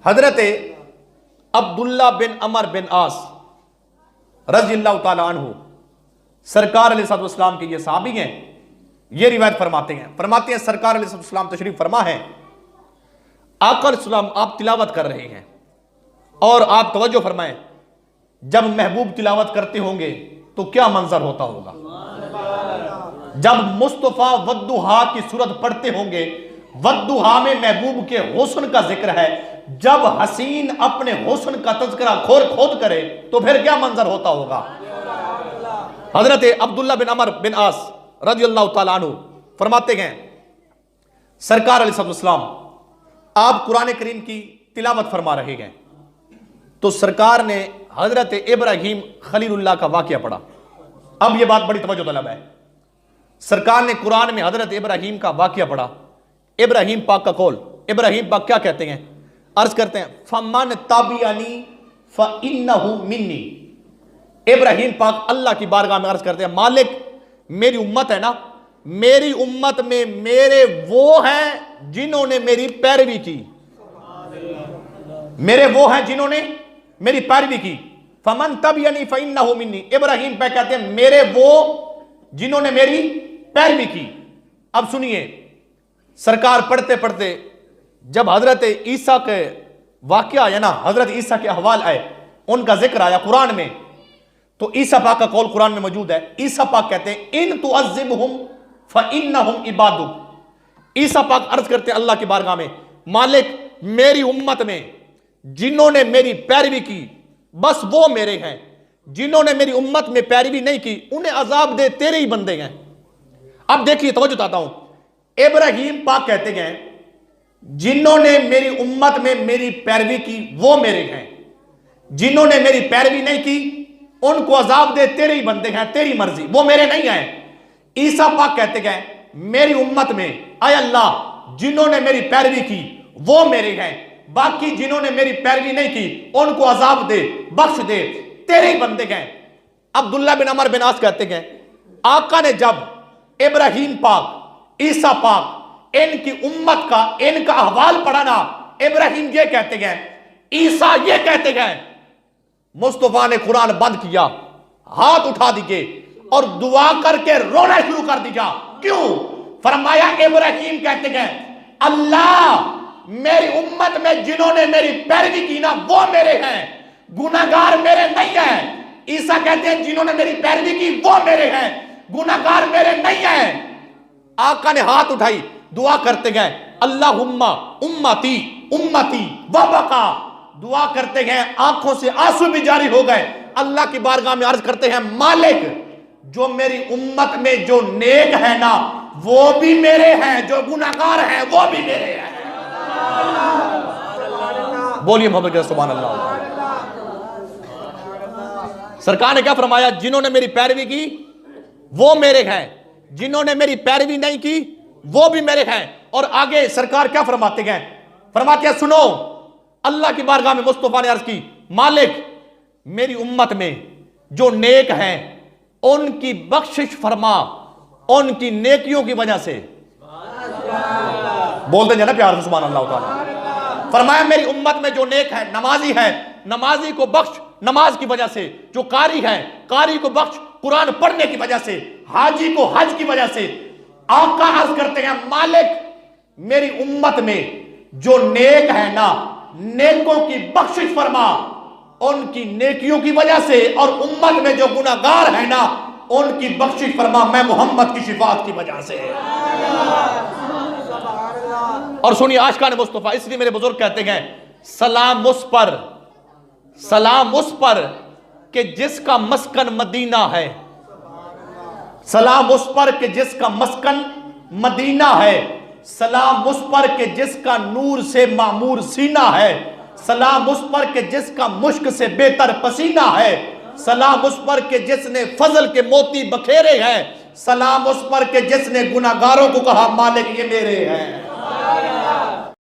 حضرت عبداللہ بن عمر بن عاص رضی اللہ تعالیٰ عنہ سرکار علیہ السلام کے یہ صحابی ہیں، یہ روایت فرماتے ہیں سرکار علیہ السلام تشریف فرما ہے، آقا علیہ السلام آپ تلاوت کر رہے ہیں اور آپ توجہ فرمائیں، جب محبوب تلاوت کرتے ہوں گے تو کیا منظر ہوتا ہوگا؟ جب مصطفیٰ والضحیٰ کی سورت پڑھتے ہوں گے، والضحیٰ میں محبوب کے حسن کا ذکر ہے، جب حسین اپنے حسن کا تذکرہ کھود کرے تو پھر کیا منظر ہوتا ہوگا؟ حضرت عبداللہ بن عمر بن عاص رضی اللہ تعالیٰ عنہ فرماتے ہیں سرکار علیہ السلام آپ قرآن کریم کی تلاوت فرما رہے ہیں تو سرکار نے حضرت ابراہیم خلیل اللہ کا واقعہ پڑھا۔ اب یہ بات بڑی توجہ طلب ہے، سرکار نے قرآن میں حضرت ابراہیم کا واقعہ پڑھا، ابراہیم پاک کا قول، ابراہیم پاک کیا کہتے ہیں؟ عرض کرتے ہیں فَمَنْ تَبِعَنِي فَإِنَّهُ مِنِّي، ابراہیم پاک اللہ کی بارگاہ میں عرض کرتے ہیں مالک میری امت ہے نا، میری امت میں میرے وہ ہیں جنہوں نے میری پیروی کی، میرے وہ ہیں جنہوں نے میری پیروی کی، فَمَنْ تَبِعَنِي فَإِنَّهُ مِنِّي، ابراہیم پاک کہتے ہیں میرے وہ جنہوں نے میری پیروی کی۔ اب سنیے، سرکار پڑھتے پڑھتے جب حضرت عیسیٰ کے واقعہ آیا نا، حضرت عیسیٰ کے احوال آئے، ان کا ذکر آیا قرآن میں، تو عیسیٰ پاک کا قول قرآن میں موجود ہے۔ عیسیٰ پاک کہتے ہیں ان تعذبہم فإنہم عبادک، عیسیٰ پاک عرض کرتے ہیں اللہ کی بارگاہ میں مالک میری امت میں جنہوں نے میری پیروی کی بس وہ میرے ہیں، جنہوں نے میری امت میں پیروی نہیں کی انہیں عذاب دے، تیرے ہی بندے ہیں۔ اب دیکھیے توجہ چاہتا ہوں، ابراہیم پاک کہتے ہیں جنہوں نے میری امت میں میری پیروی کی وہ میرے ہیں، جنہوں نے میری پیروی نہیں کی ان کو عذاب دے، تیرے ہی بندے ہیں، تیری مرضی، وہ میرے نہیں ہیں۔ عیسیٰ پاک کہتے ہیں میری امت میں اے اللہ جنہوں نے میری پیروی کی وہ میرے ہیں، باقی جنہوں نے میری پیروی نہیں کی ان کو عذاب دے، بخش دے، تیرے ہی بندے ہیں۔ عبداللہ بن عمر بن عاص کہتے ہیں آقا نے جب ابراہیم پاک، عیسیٰ پاک، ان کی امت کا، ان کا احوال پڑھانا، ابراہیم یہ کہتے ہیں، عیسیٰ یہ کہتے ہیں، مصطفیٰ نے قرآن بند کیا، ہاتھ اٹھا دیجئے اور دعا کر کے رونا شروع کر دیا۔ کیوں؟ فرمایا ابراہیم کہتے ہیں اللہ میری امت میں جنہوں نے میری پیروی کی نا وہ میرے ہیں، گناہگار میرے نہیں ہیں۔ عیسیٰ کہتے ہیں جنہوں نے میری پیروی کی وہ میرے ہیں، گناہگار میرے نہیں ہیں۔ آقا نے ہاتھ اٹھائی، دعا کرتے گئے اللہم امتی امتی وبقا، دعا کرتے گئے، آنکھوں سے آنسو بھی جاری ہو گئے، اللہ کی بارگاہ میں عرض کرتے ہیں مالک جو میری امت میں جو نیک ہے نا وہ بھی میرے ہیں، جو گناہگار ہیں وہ بھی میرے ہیں۔ بولیے محمد کے سبحان اللہ۔ سرکار نے کیا فرمایا؟ جنہوں نے میری پیروی کی وہ میرے ہیں، جنہوں نے میری پیروی نہیں کی وہ بھی میرے ہیں۔ اور آگے سرکار کیا فرماتے ہیں؟ فرماتے ہیں سنو، اللہ کی بارگاہ میں مصطفیٰ نے عرض کی مالک میری امت میں جو نیک ہیں ان کی بخشش فرما، ان کی نیکیوں کی وجہ سے، بولتے ہیں نا پیار سے سبحان اللہ تعالیٰ۔ فرمایا میری امت میں جو نیک ہے، نمازی ہے، نمازی کو بخش نماز کی وجہ سے، جو قاری ہے قاری کو بخش قرآن پڑھنے کی وجہ سے، حاجی کو حج کی وجہ سے۔ آقا عرض کرتے ہیں مالک میری امت میں جو نیک ہے نا نیکوں کی بخشش فرما ان کی نیکیوں کی وجہ سے، اور امت میں جو گناہگار ہے نا ان کی بخشش فرما میں محمد کی شفاعت کی وجہ سے۔ اور سنیے عاشقان مصطفیٰ، اس لیے میرے بزرگ کہتے ہیں سلام اس پر، سلام اس پر کہ جس کا مسکن مدینہ ہے، سلام اس پر کہ جس کا مسکن مدینہ ہے، سلام اس پر کہ جس کا نور سے معمور سینہ ہے، سلام اس پر کہ جس کا مشک سے بہتر پسینہ ہے، سلام اس پر کہ جس نے فضل کے موتی بکھیرے ہیں، سلام اس پر کہ جس نے گناہگاروں کو کہا مالک یہ میرے ہیں۔